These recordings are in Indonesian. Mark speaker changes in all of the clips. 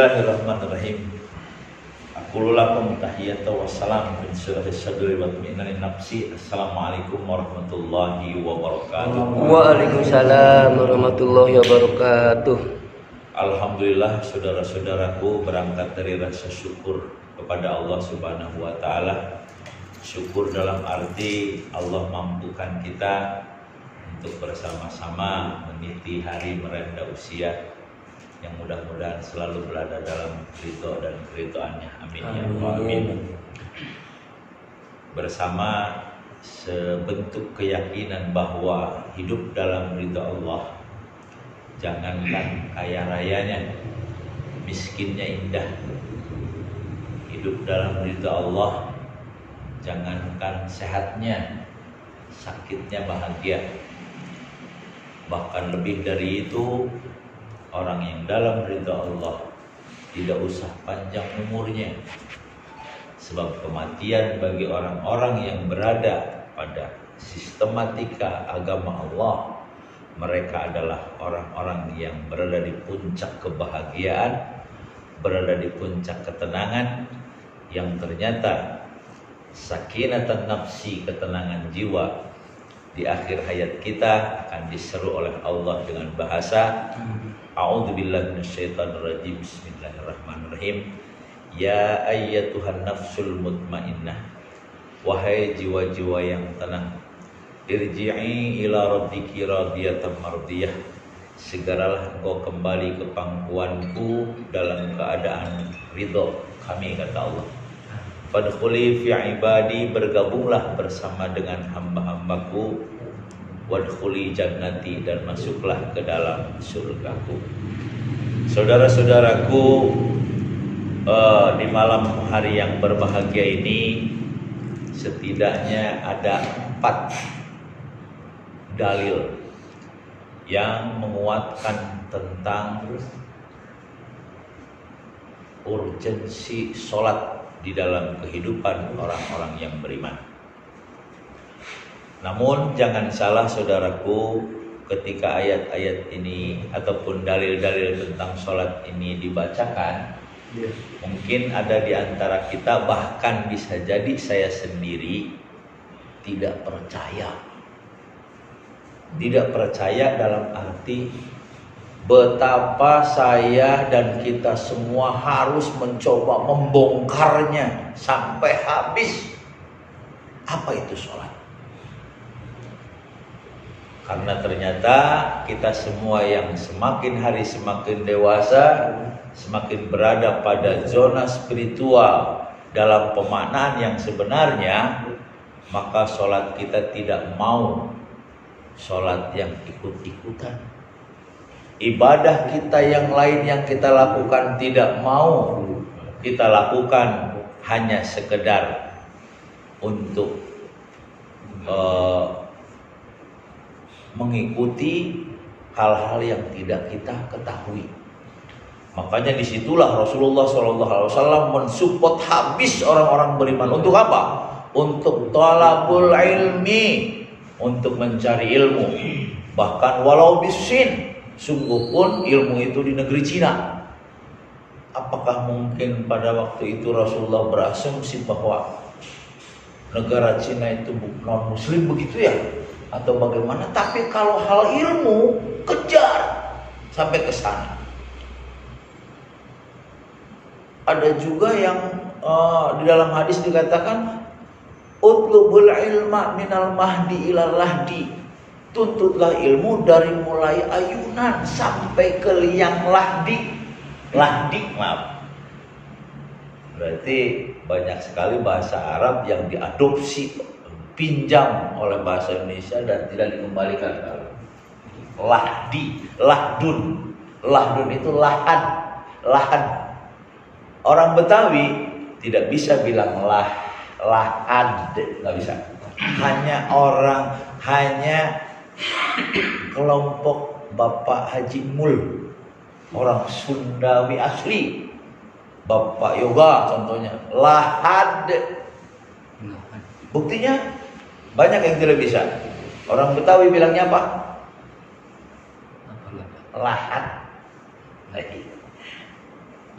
Speaker 1: Bismillahirrahmanirrahim. Aqulu lakum tahiyatan wassalam min syarri sadri wa min nafsi. Assalamualaikum warahmatullahi wabarakatuh.
Speaker 2: Waalaikumsalam warahmatullahi wabarakatuh.
Speaker 1: Alhamdulillah, saudara-saudaraku, berangkat dari rasa syukur kepada Allah Subhanahu wa taala. Syukur dalam arti Allah mampukan kita untuk bersama-sama meniti hari merendah usia yang mudah-mudahan selalu berada dalam ridho dan keridhoannya. Amin ya Allah. Amin. Bersama sebentuk keyakinan bahwa hidup dalam ridho Allah, jangankan kaya rayanya, miskinnya indah. Hidup dalam ridho Allah, jangankan sehatnya, sakitnya bahagia. Bahkan lebih dari itu, orang yang dalam ridha Allah tidak usah panjang umurnya, sebab kematian bagi orang-orang yang berada pada sistematika agama Allah, mereka adalah orang-orang yang berada di puncak kebahagiaan, berada di puncak ketenangan, yang ternyata sakinatan nafsi, ketenangan jiwa, di akhir hayat kita akan diseru oleh Allah dengan bahasa A'udzubillahi minasyaitonirrajim. Bismillahirrahmanirrahim. Ya ayyatuhan nafsul mutmainnah, wahai jiwa-jiwa yang tenang, irji'i ila rabbiki radiyatan mardiyah, segeralah engkau kembali ke pangkuanku dalam keadaan ridho kami, kata Allah. Fadkhuli fi ibadi, bergabunglah bersama dengan hamba-hambaku. Wadkhuli jannati, dan masuklah ke dalam surgaku. Saudara-saudaraku, di malam hari yang berbahagia ini setidaknya ada 4 dalil yang menguatkan tentang urgensi sholat di dalam kehidupan orang-orang yang beriman. Namun jangan salah saudaraku, ketika ayat-ayat ini ataupun dalil-dalil tentang sholat ini dibacakan, mungkin ada di antara kita, bahkan bisa jadi saya sendiri, tidak percaya. Tidak percaya dalam arti betapa saya dan kita semua harus mencoba membongkarnya sampai habis. Apa itu sholat? Karena ternyata kita semua yang semakin hari semakin dewasa, semakin berada pada zona spiritual dalam pemaknaan yang sebenarnya, maka sholat kita tidak mau sholat yang ikut-ikutan. Ibadah kita yang lain yang kita lakukan tidak mau kita lakukan hanya sekedar untuk mengikuti hal-hal yang tidak kita ketahui. Makanya disitulah Rasulullah SAW mensupport habis orang-orang beriman. Untuk apa? Untuk talabul ilmi, untuk mencari ilmu. Bahkan walau bisin, sungguh pun ilmu itu di negeri Cina. Apakah mungkin pada waktu itu Rasulullah berasumsi bahwa negara Cina itu non muslim begitu ya? Atau bagaimana? Tapi kalau hal ilmu, kejar sampai ke sana. Ada juga yang di dalam hadis dikatakan utlubul ilma minal mahdi ilal lahdi, tuntutlah ilmu dari mulai ayunan sampai ke liang lahdi. Lahdi, maaf, berarti banyak sekali bahasa Arab yang diadopsi, pinjam oleh bahasa Indonesia dan tidak dikembalikan. Lahdi, lahdun, lahdun itu lahan, lahan. Orang Betawi tidak bisa bilang lahad, nggak bisa. Hanya kelompok Bapak Haji Mul, orang Sundawi asli, Bapak Yoga contohnya, lahad. Buktinya banyak yang tidak bisa. Orang Betawi bilangnya apa? Lahat.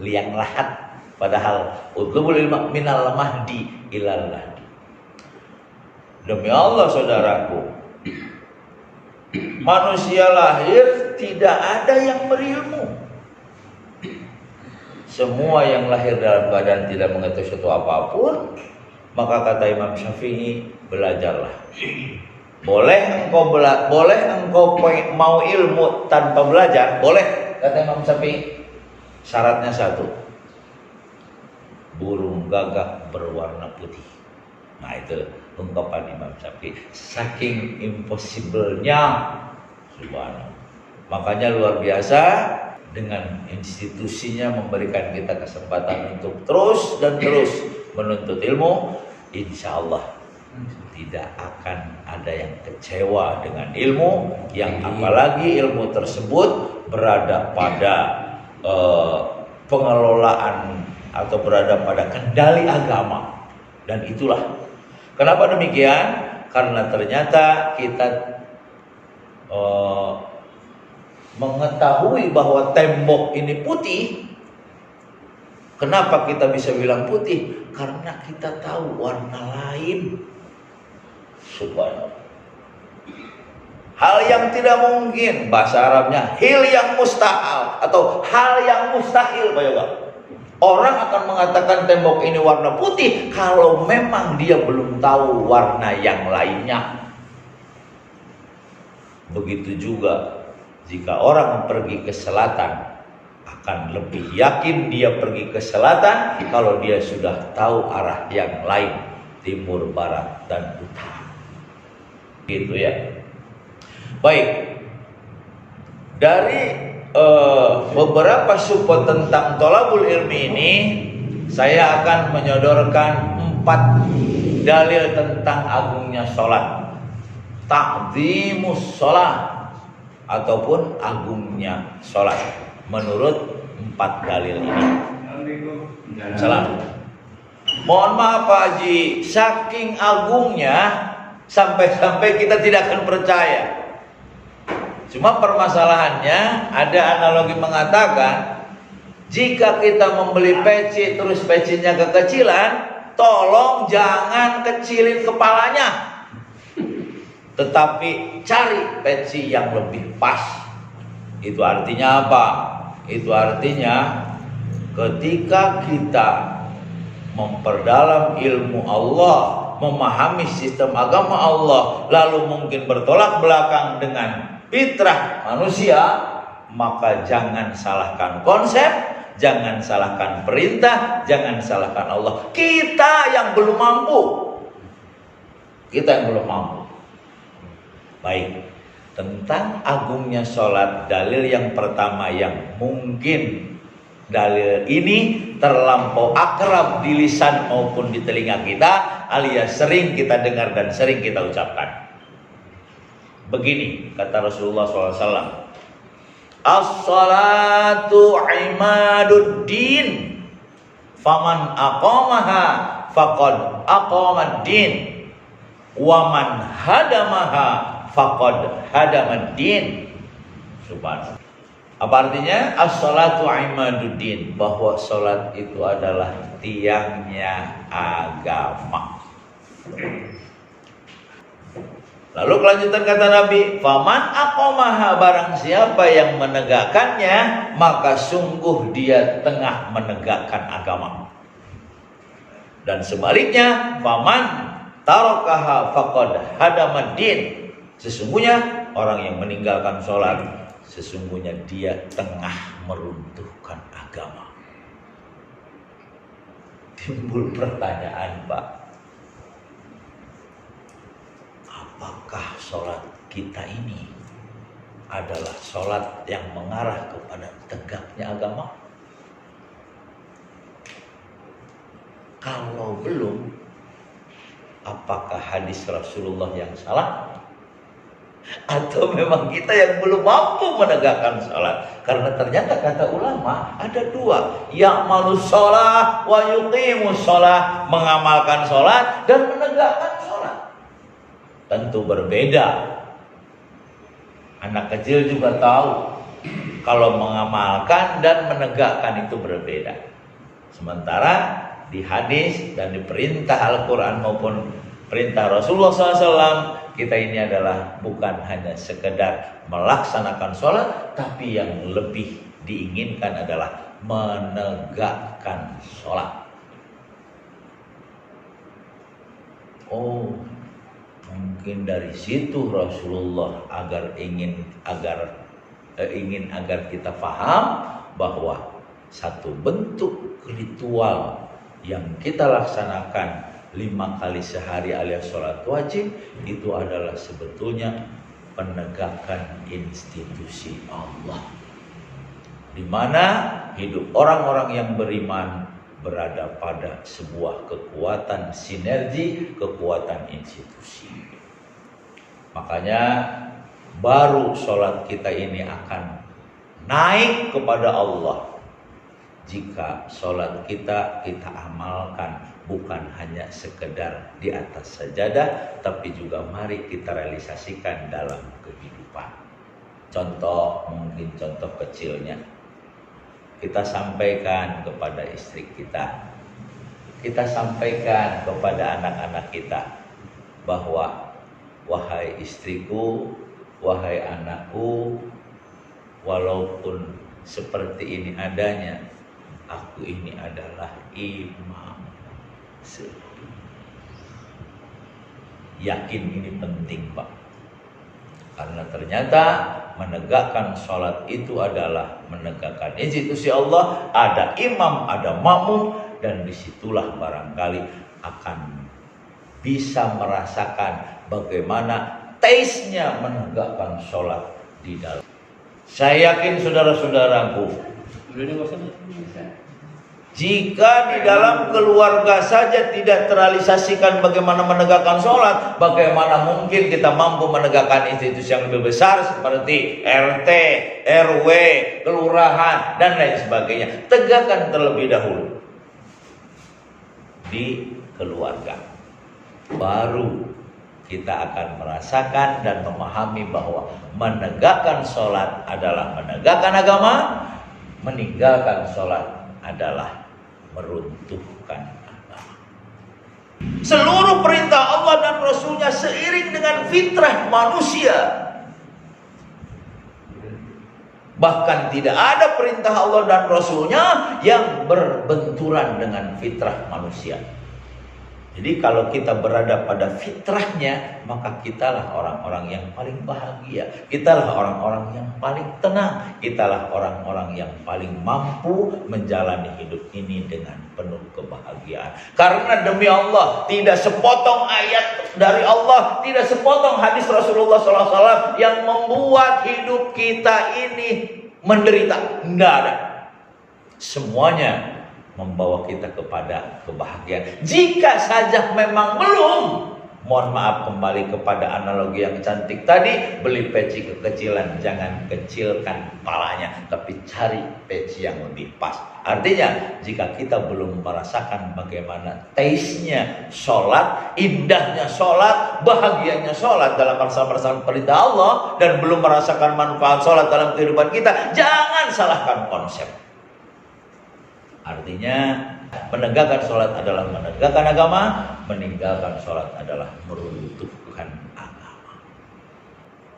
Speaker 1: liang lahat. Padahal utlubul ilma minal mahdi ilal lahdi. Demi Allah saudaraku, manusia lahir tidak ada yang berilmu. Semua yang lahir dalam keadaan tidak mengetahui sesuatu apapun, maka kata Imam Syafi'i, belajarlah. Boleh engkau mau ilmu tanpa belajar, boleh, kata Imam Syafi'i. Syaratnya satu, burung gagak berwarna putih. Nah itu ungkapan Imam Syafi'i. Saking impossible-nya, subhanallah. Makanya luar biasa, dengan institusinya memberikan kita kesempatan untuk terus dan terus menuntut ilmu. Insya Allah tidak akan ada yang kecewa dengan ilmu, yang apalagi ilmu tersebut berada pada pengelolaan atau berada pada kendali agama. Dan itulah kenapa demikian, karena ternyata kita mengetahui bahwa tembok ini putih. Kenapa kita bisa bilang putih? Karena kita tahu warna lain. Subhanallah. Hal yang tidak mungkin, bahasa Arabnya hil yang mustahil atau hal yang mustahil, Pak Yoga. Orang akan mengatakan tembok ini warna putih kalau memang dia belum tahu warna yang lainnya. Begitu juga jika orang pergi ke selatan, akan lebih yakin dia pergi ke selatan kalau dia sudah tahu arah yang lain, timur, barat, dan utara. Gitu ya. Baik. Dari beberapa support tentang tolabul ilmi ini, saya akan menyodorkan 4 dalil tentang agungnya sholat, ta'zimus sholat, ataupun agungnya sholat menurut 4 dalil ini. Salam. Mohon maaf Pak Haji, saking agungnya sampai-sampai kita tidak akan percaya. Cuma permasalahannya, ada analogi mengatakan, jika kita membeli peci terus pecinya kekecilan, tolong jangan kecilin kepalanya, tetapi cari peci yang lebih pas. Itu artinya apa? Itu artinya ketika kita memperdalam ilmu Allah, memahami sistem agama Allah, lalu mungkin bertolak belakang dengan fitrah manusia, maka jangan salahkan konsep, jangan salahkan perintah, jangan salahkan Allah. Kita yang belum mampu. Kita yang belum mampu. Baik, tentang agungnya sholat, dalil yang pertama yang mungkin dalil ini terlampau akrab di lisan maupun di telinga kita, alias sering kita dengar dan sering kita ucapkan. Begini kata Rasulullah SAW, as-salatu imaduddin, faman aqamaha faqad aqamad-din, waman hadamaha faqad hadamad-din. Subhanallah. Apa artinya? As-salatu imaduddin, bahwa salat itu adalah tiangnya agama. Lalu kelanjutan kata Nabi, faman aqamaha, barang siapa yang menegakkannya, maka sungguh dia tengah menegakkan agama. Dan sebaliknya, faman tarakaha faqad hadamad-din, sesungguhnya orang yang meninggalkan sholat, sesungguhnya dia tengah meruntuhkan agama. Timbul pertanyaan, Pak, apakah sholat kita ini adalah sholat yang mengarah kepada tegaknya agama? Kalau belum, apakah hadis Rasulullah yang salah? Atau memang kita yang belum mampu menegakkan sholat? Karena ternyata kata ulama ada 2, ya'malu sholat wa yuqimus sholat, mengamalkan sholat dan menegakkan sholat. Tentu berbeda. Anak kecil juga tahu Kalau mengamalkan dan menegakkan itu berbeda. Sementara di hadis dan di perintah Al-Quran maupun perintah Rasulullah SAW, kita ini adalah bukan hanya sekedar melaksanakan sholat, tapi yang lebih diinginkan adalah menegakkan sholat. Oh, mungkin dari situ Rasulullah ingin agar kita paham bahwa satu bentuk ritual yang kita laksanakan 5 kali sehari alias sholat wajib itu adalah sebetulnya penegakan institusi Allah, di mana hidup orang-orang yang beriman berada pada sebuah kekuatan sinergi, kekuatan institusi. Makanya baru sholat kita ini akan naik kepada Allah jika sholat kita amalkan bukan hanya sekedar di atas sajadah, tapi juga mari kita realisasikan dalam kehidupan. Mungkin contoh kecilnya, kita sampaikan kepada istri kita sampaikan kepada anak-anak kita bahwa wahai istriku, wahai anakku, walaupun seperti ini adanya, aku ini adalah imam. Yakin ini penting, Pak. Karena ternyata menegakkan sholat itu adalah menegakkan institusi Allah. Ada imam, ada makmum, dan disitulah barangkali akan bisa merasakan bagaimana taste-nya menegakkan sholat di dalam. Saya yakin saudara-saudaraku, jika di dalam keluarga saja tidak terrealisasikan bagaimana menegakkan sholat, bagaimana mungkin kita mampu menegakkan institusi yang lebih besar seperti RT, RW, kelurahan, dan lain sebagainya. Tegakkan terlebih dahulu di keluarga, baru kita akan merasakan dan memahami bahwa menegakkan sholat adalah menegakkan agama, meninggalkan sholat adalah meruntuhkan agama. Seluruh perintah Allah dan Rasulnya seiring dengan fitrah manusia. Bahkan tidak ada perintah Allah dan Rasulnya yang berbenturan dengan fitrah manusia. Jadi kalau kita berada pada fitrahnya, maka kitalah orang-orang yang paling bahagia. Kitalah orang-orang yang paling tenang. Kitalah orang-orang yang paling mampu menjalani hidup ini dengan penuh kebahagiaan. Karena demi Allah, tidak sepotong ayat dari Allah, tidak sepotong hadis Rasulullah SAW yang membuat hidup kita ini menderita. Tidak ada. Semuanya membawa kita kepada kebahagiaan. Jika saja memang belum, mohon maaf, kembali kepada analogi yang cantik tadi, beli peci kekecilan, jangan kecilkan kepalanya, tapi cari peci yang lebih pas. Artinya, jika kita belum merasakan bagaimana taste-nya sholat, indahnya sholat, bahagianya sholat dalam melaksanakan perintah Allah, dan belum merasakan manfaat sholat dalam kehidupan kita, jangan salahkan konsep. Artinya menegakkan sholat adalah menegakkan agama, meninggalkan sholat adalah meruntuhkan agama.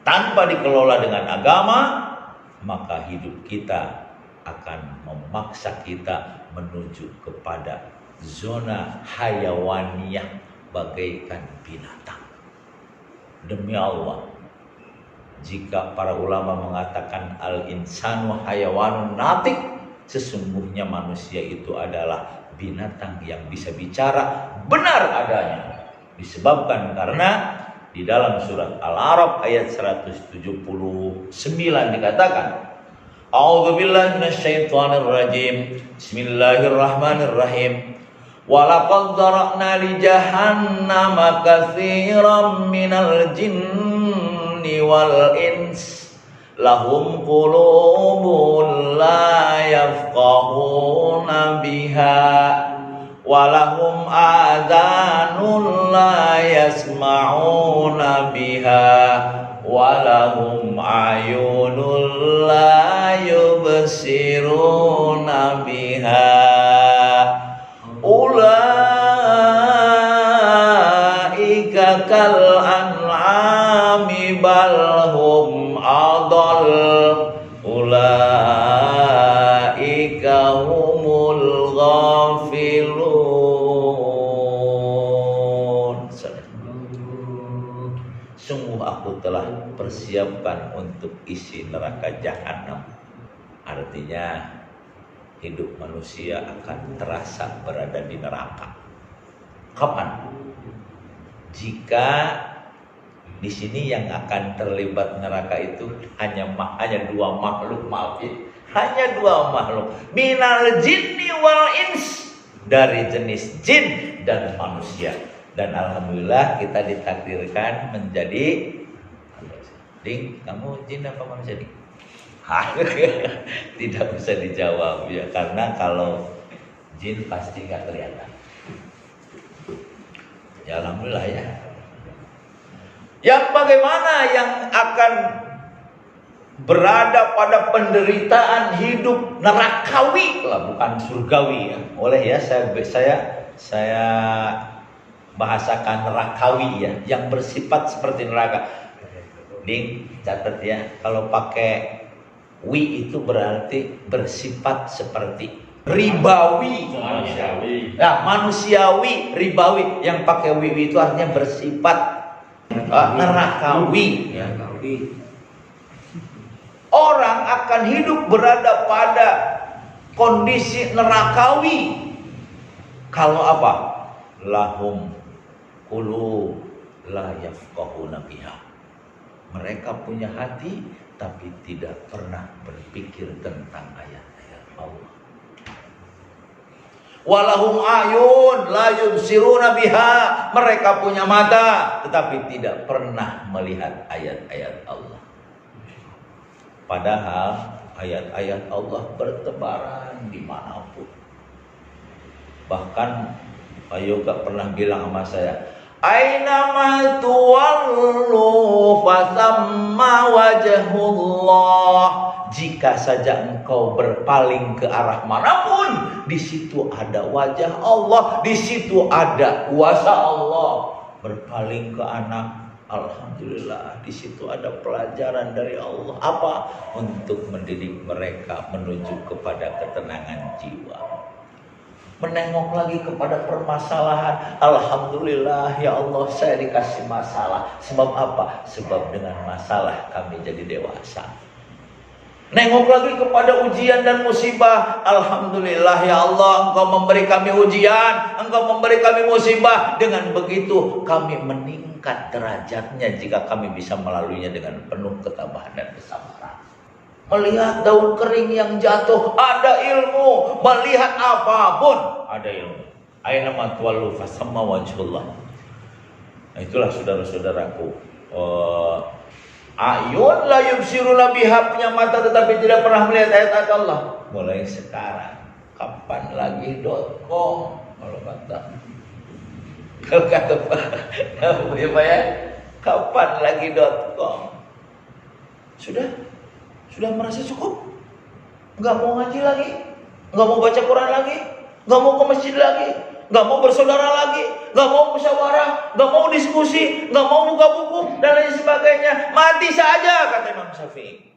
Speaker 1: Tanpa dikelola dengan agama, maka hidup kita akan memaksa kita menuju kepada zona hayawaniyah bagaikan binatang. Demi Allah, jika para ulama mengatakan al-insanu hayawanun natik, sesungguhnya manusia itu adalah binatang yang bisa bicara benar adanya. Disebabkan karena di dalam surat Al-A'raf ayat 179 dikatakan, A'udzubillahi minasyaitonir rajim. Bismillahirrahmanirrahim. Walaqad dzara'na li jahannama katsiran minal jinni wal ins lahum qulubun la yafqahuna biha walahum adhanun la yasma'una biha walahum ayunun la yubsiruna biha ulaika kal an'ami bal hum adall ulaika humul ghafilun. Sungguh aku telah persiapkan untuk isi neraka jahanam. Artinya hidup manusia akan terasa berada di neraka. Kapan? Jika di sini yang akan terlibat neraka itu hanya dua makhluk, maaf ya. Hanya dua makhluk. Minal jinni wal ins, dari jenis jin dan manusia. Dan alhamdulillah kita ditakdirkan menjadi Ding, kamu jin apa manusia, Ding? Tidak bisa dijawab ya, karena kalau jin pasti nggak kelihatan. Ya alhamdulillah ya. Yang bagaimana yang akan berada pada penderitaan hidup nerakawi lah, bukan surgawi ya. Oleh ya saya bahasakan nerakawi ya, yang bersifat seperti neraka. Ding, catat ya, kalau pakai wi itu berarti bersifat seperti ribawi. Manusiawi, ribawi. Yang pakai wi itu artinya bersifat nerakawi ya. Orang akan hidup berada pada kondisi nerakawi kalau apa? Lahum qulub la yafqahuna biha. Mereka punya hati tapi tidak pernah berpikir tentang ayat-ayat Allah. Walahum ayun la yubsiruna biha. Mereka punya mata tetapi tidak pernah melihat ayat-ayat Allah. Padahal ayat-ayat Allah bertebaran dimanapun. Bahkan Yoga pernah bilang sama saya, Ainama tuwallu fasamma wajhullah. Jika saja engkau berpaling ke arah manapun, di situ ada wajah Allah, di situ ada kuasa Allah. Berpaling ke anak, alhamdulillah, di situ ada pelajaran dari Allah. Apa? Untuk mendidik mereka menuju kepada ketenangan jiwa. Menengok lagi kepada permasalahan, alhamdulillah ya Allah, saya dikasih masalah. Sebab apa? Sebab dengan masalah kami jadi dewasa. Nengok lagi kepada ujian dan musibah, alhamdulillah ya Allah, Engkau memberi kami ujian, Engkau memberi kami musibah. Dengan begitu kami meningkat derajatnya jika kami bisa melaluinya dengan penuh ketabahan dan kesabaran. Melihat daun kering yang jatuh, ada ilmu. Melihat apapun, ada ilmu. Ainama tuwallu fasamma wajhullah. Nah, itulah saudara-saudaraku. Ayun la yubsiruna biha, punya mata tetapi tidak pernah melihat ayat-ayat Allah. Mulai sekarang, kapan lagi .com kalau kata Pak ya, kapan lagi .com? Sudah merasa cukup? Nggak mau ngaji lagi? Nggak mau baca Quran lagi? Nggak mau ke masjid lagi? Nggak mau bersaudara lagi? Nggak mau musyawarah? Nggak mau diskusi? Nggak mau buka buku? Dan lain sebagainya? Mati saja, kata Imam Syafi'i.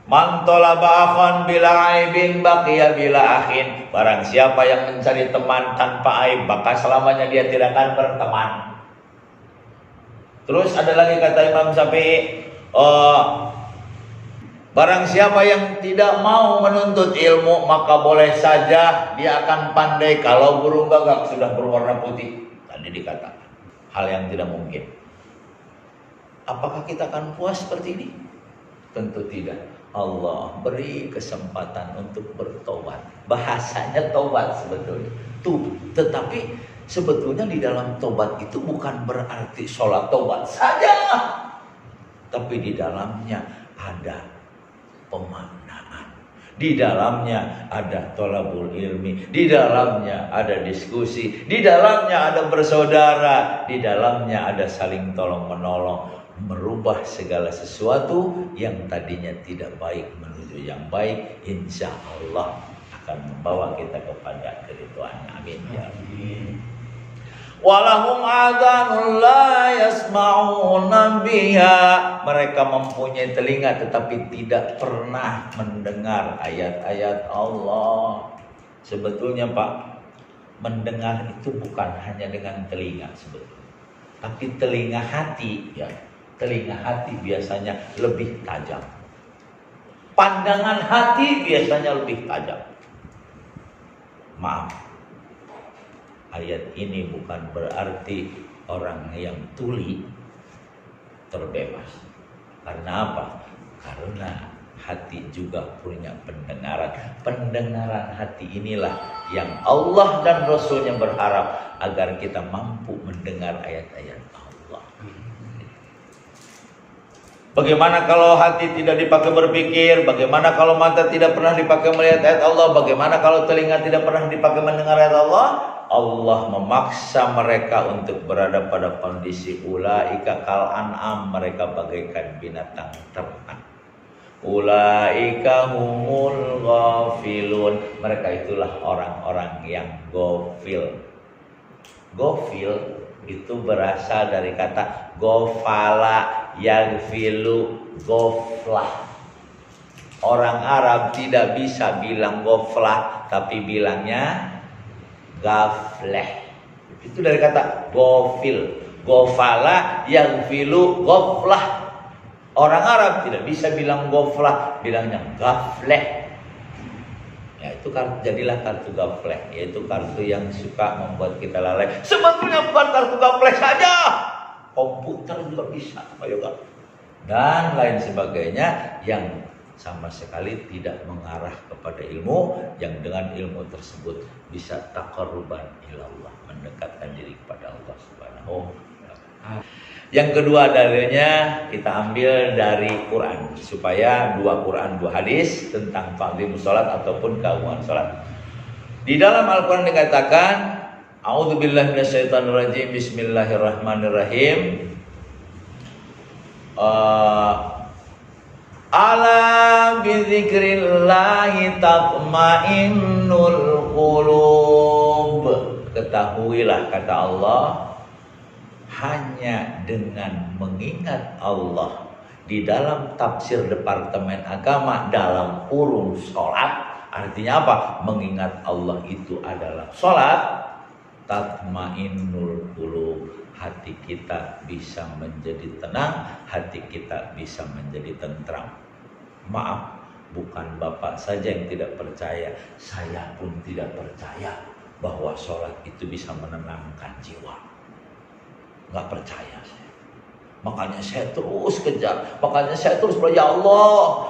Speaker 1: Man talaba akhan bila aibin baqiya bila akhin. Barang siapa yang mencari teman tanpa aib, maka selamanya dia tidak akan berteman. Terus ada lagi kata Imam Syafi'i, barang siapa yang tidak mau menuntut ilmu, maka boleh saja dia akan pandai kalau burung gagak sudah berwarna putih. Tadi dikatakan hal yang tidak mungkin. Apakah kita akan puas seperti ini? Tentu tidak. Allah beri kesempatan untuk bertobat. Bahasanya tobat sebetulnya. Tetapi sebetulnya di dalam tobat itu bukan berarti sholat tobat saja, tapi di dalamnya ada pemaknaan. Di dalamnya ada thalabul ilmi, di dalamnya ada diskusi, di dalamnya ada bersaudara, di dalamnya ada saling tolong menolong. merubah segala sesuatu yang tadinya tidak baik menuju yang baik. Insya Allah akan membawa kita kepada keridhaan. Amin ya Rabbi. Walahum adhanun la yasma'una biha. Mereka mempunyai telinga tetapi tidak pernah mendengar ayat-ayat Allah. Sebetulnya Pak, mendengar itu bukan hanya dengan telinga sebetulnya, tapi telinga hati ya. Telinga hati biasanya lebih tajam. Pandangan hati biasanya lebih tajam. Maaf, ayat ini bukan berarti orang yang tuli terbebas. Karena apa? Karena hati juga punya pendengaran. Pendengaran hati inilah yang Allah dan Rasulnya berharap agar kita mampu mendengar ayat-ayat Allah. Bagaimana kalau hati tidak dipakai berpikir? Bagaimana kalau mata tidak pernah dipakai melihat ayat Allah? Bagaimana kalau telinga tidak pernah dipakai mendengar ayat Allah? Allah memaksa mereka untuk berada pada kondisi ulaika kal an'am, mereka bagaikan binatang ternak. Ulaika humul ghafilun, mereka itulah orang-orang yang gofil. Gofil itu berasal dari kata gofala yaghfilu goflah. Orang Arab tidak bisa bilang goflah, tapi bilangnya gafleh. Itu dari kata gofil. Gofala yaghfilu goflah. Orang Arab tidak bisa bilang goflah, bilangnya gafleh. Ya itu jadilah kartu gafleh, yaitu kartu yang suka membuat kita lalai. Sebetulnya bukan kartu gafleh saja, komputer juga bisa, ayo kan? Dan lain sebagainya yang sama sekali tidak mengarah kepada ilmu, yang dengan ilmu tersebut bisa taqarruban ilallah, mendekatkan diri kepada Allah Subhanahu wa ta'ala. Yang kedua dalilnya kita ambil dari Quran, supaya dua Quran dua hadis tentang fadhilus salat ataupun keagungan salat. Di dalam Al-Quran dikatakan, a'udzubillahi minasyaitonirrajim, bismillahirrahmanirrahim. Ala bizikrillahi tatma'innul qulub. Ketahuilah, kata Allah, hanya dengan mengingat Allah. Di dalam tafsir Departemen Agama dalam kurung sholat, artinya apa? Mengingat Allah itu adalah sholat. Tatmainnul qulub, hati kita bisa menjadi tenang, hati kita bisa menjadi tentram. Maaf, bukan Bapak saja yang tidak percaya, saya pun tidak percaya bahwa sholat itu bisa menenangkan jiwa. Nggak percaya saya. Makanya saya terus kejar. Makanya saya terus berdoa, ya Allah,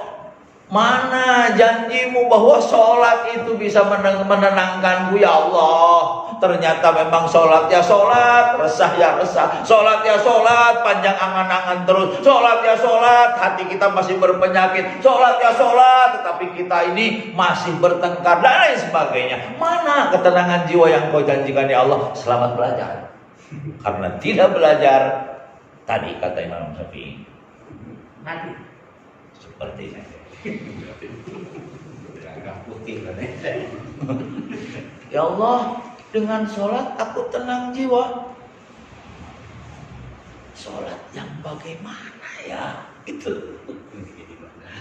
Speaker 1: mana janjimu bahwa sholat itu bisa menenangkanku ya Allah. Ternyata memang sholat ya sholat, resah ya resah. Sholat ya sholat, panjang angan-angan terus. Sholat ya sholat, hati kita masih berpenyakit. Sholat ya sholat, tetapi kita ini masih bertengkar dan lain sebagainya. Mana ketenangan jiwa yang kau janjikan ya Allah? Selamat belajar. Karena tidak belajar, tadi kata Imam Syafi'i, mati seperti saya. Ya Allah, dengan sholat aku tenang jiwa. Sholat yang bagaimana ya? Itu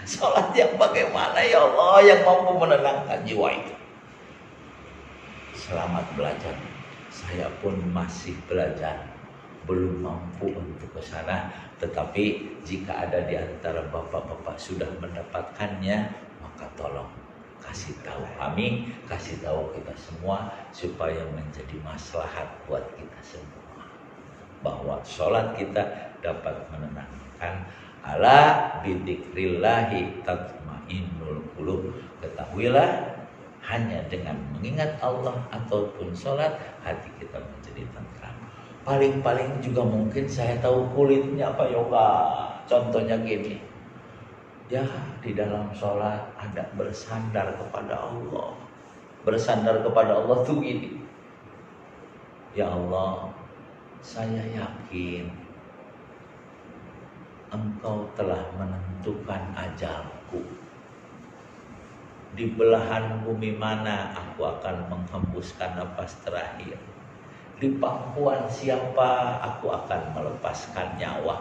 Speaker 1: sholat yang bagaimana ya Allah, yang mampu menenangkan jiwa itu. Selamat belajar. Saya pun masih belajar, belum mampu untuk ke sana. Tetapi jika ada di antara bapak-bapak sudah mendapatkannya, maka tolong kasih tahu kami, kasih tahu kita semua, supaya menjadi maslahat buat kita semua, bahwa sholat kita dapat menenangkan. Ala bidzikrillahi tatmainnul qulub. Ketahuilah, hanya dengan mengingat Allah ataupun sholat, hati kita menjadi tentram. Paling-paling juga mungkin saya tahu kulitnya apa yoga. Contohnya gini, ya di dalam sholat ada bersandar kepada Allah. Bersandar kepada Allah tuh gini, ya Allah, saya yakin engkau telah menentukan ajalku. Di belahan bumi mana aku akan menghembuskan napas terakhir. Di pangkuan siapa aku akan melepaskan nyawa.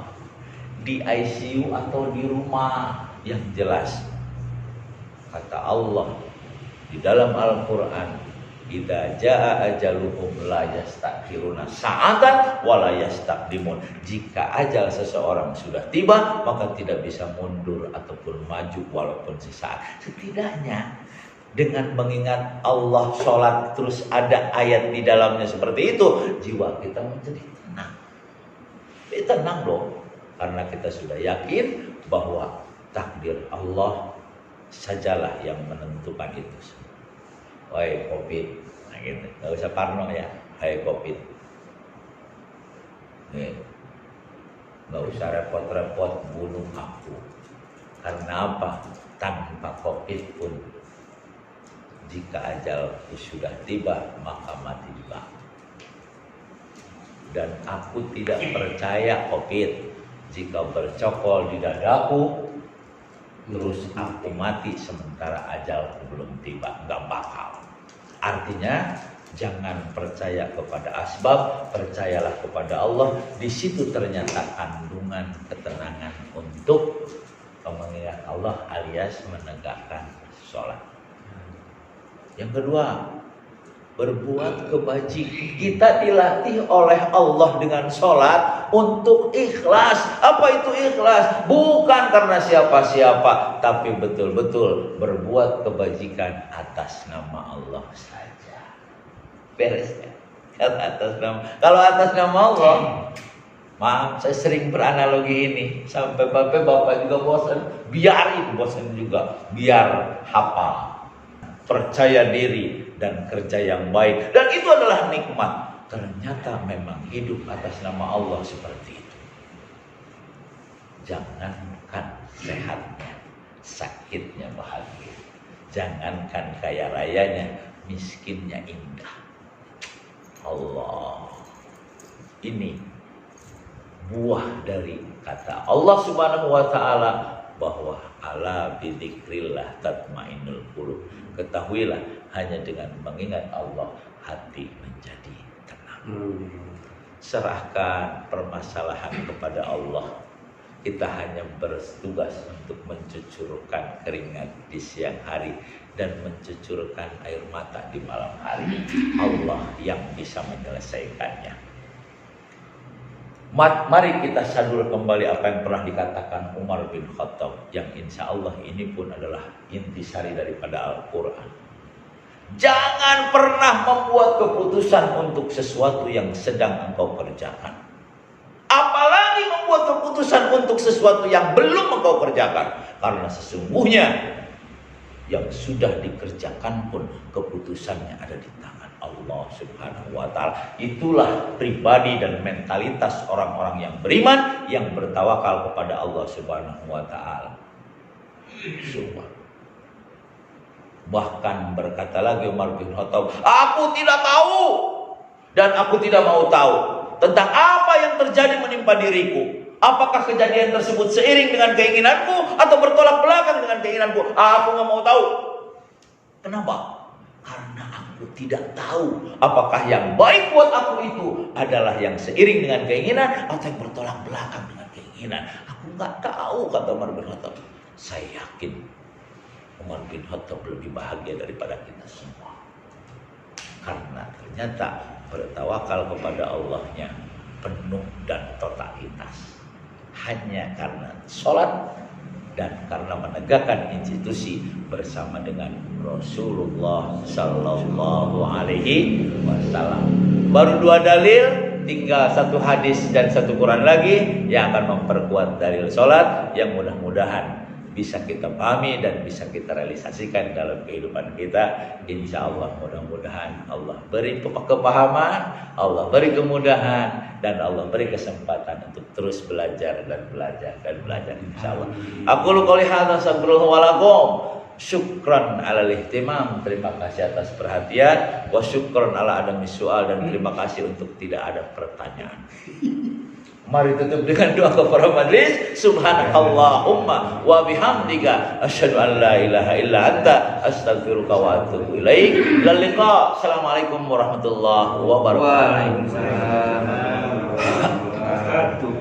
Speaker 1: Di ICU atau di rumah, yang jelas kata Allah di dalam Al-Quran, idza jaa ajaluhum la yastakhiruna sa'atan wa la yastaqdimun. Jika ajal seseorang sudah tiba, maka tidak bisa mundur ataupun maju walaupun sesaat. Setidaknya dengan mengingat Allah, sholat, terus ada ayat di dalamnya seperti itu, jiwa kita menjadi tenang. Tenang dong, karena kita sudah yakin bahwa takdir Allah sajalah yang menentukan itu. Wahai COVID, nah gitu, nggak usah parno ya. Hai COVID, nih, nggak usah repot-repot bunuh aku. Karena apa? Tanpa COVID pun, jika ajalku sudah tiba, maka mati juga. Dan aku tidak percaya COVID jika bercokol di dadaku, terus aku mati sementara ajalku belum tiba, nggak bakal. Artinya jangan percaya kepada asbab, percayalah kepada Allah. Di situ ternyata kandungan ketenangan untuk mengingat Allah alias menegakkan sholat. Yang kedua, berbuat kebajikan. Kita dilatih oleh Allah dengan sholat untuk ikhlas. Apa itu ikhlas? Bukan karena siapa-siapa, tapi betul-betul berbuat kebajikan atas nama Allah saja. Beres ya? Kalau atas nama Allah, maaf, saya sering beranalogi ini sampai bapak juga bosan. Biarin bosan juga, biar hafal. Percaya diri dan kerja yang baik, dan itu adalah nikmat. Ternyata memang hidup atas nama Allah seperti itu. Jangankan sehatnya, sakitnya bahagia. Jangankan kaya rayanya, miskinnya indah. Allah, ini buah dari kata Allah Subhanahu wa taala bahwa ala bidzikrillah tatmainnul qulub. Ketahuilah, hanya dengan mengingat Allah hati menjadi tenang. Serahkan permasalahan kepada Allah. Kita hanya bertugas untuk mencucurkan keringat di siang hari dan mencucurkan air mata di malam hari. Allah yang bisa menyelesaikannya. Mari kita sadur kembali apa yang pernah dikatakan Umar bin Khattab, yang insya Allah ini pun adalah intisari daripada Al-Quran. Jangan pernah membuat keputusan untuk sesuatu yang sedang engkau kerjakan, apalagi membuat keputusan untuk sesuatu yang belum engkau kerjakan. Karena sesungguhnya yang sudah dikerjakan pun keputusannya ada di tangan Allah Subhanahu wa ta'ala. Itulah pribadi dan mentalitas orang-orang yang beriman, yang bertawakal kepada Allah Subhanahu wa ta'ala. Bahkan berkata lagi Umar bin Khattab, aku tidak tahu dan aku tidak mau tahu tentang apa yang terjadi menimpa diriku. Apakah kejadian tersebut seiring dengan keinginanku atau bertolak belakang dengan keinginanku? Aku nggak mau tahu. Kenapa? Karena aku tidak tahu apakah yang baik buat aku itu adalah yang seiring dengan keinginan atau yang bertolak belakang dengan keinginan. Aku nggak tahu, kata Umar bin Khattab. Saya yakin Umar bin Khattab lebih bahagia daripada kita semua. Karena ternyata bertawakal kepada Allahnya penuh dan totalitas. Hanya karena sholat dan karena menegakkan institusi bersama dengan Rasulullah Sallallahu Alaihi Wasallam. Baru 2 dalil, tinggal 1 hadis dan 1 Quran lagi yang akan memperkuat dalil sholat, yang mudah-mudahan bisa kita pahami dan bisa kita realisasikan dalam kehidupan kita. Insya Allah, mudah-mudahan Allah beri kepahaman, Allah beri kemudahan, dan Allah beri kesempatan untuk terus belajar dan belajar dan belajar, insya Allah. Aku qouli hadza astaghfirullah wa lakum. Syukran alal ihtimam, terima kasih atas perhatian. Wa syukran ala adami soal, dan terima kasih untuk tidak ada pertanyaan. Mari tutup dengan doa kepada majelis. Subhanakallahumma wa bihamdika asyhadu an la ilaha illa anta astaghfiruka wa atubu ilaik. Ilal liqa. Assalamualaikum warahmatullahi wabarakatuh.
Speaker 2: Waalaikumsalam.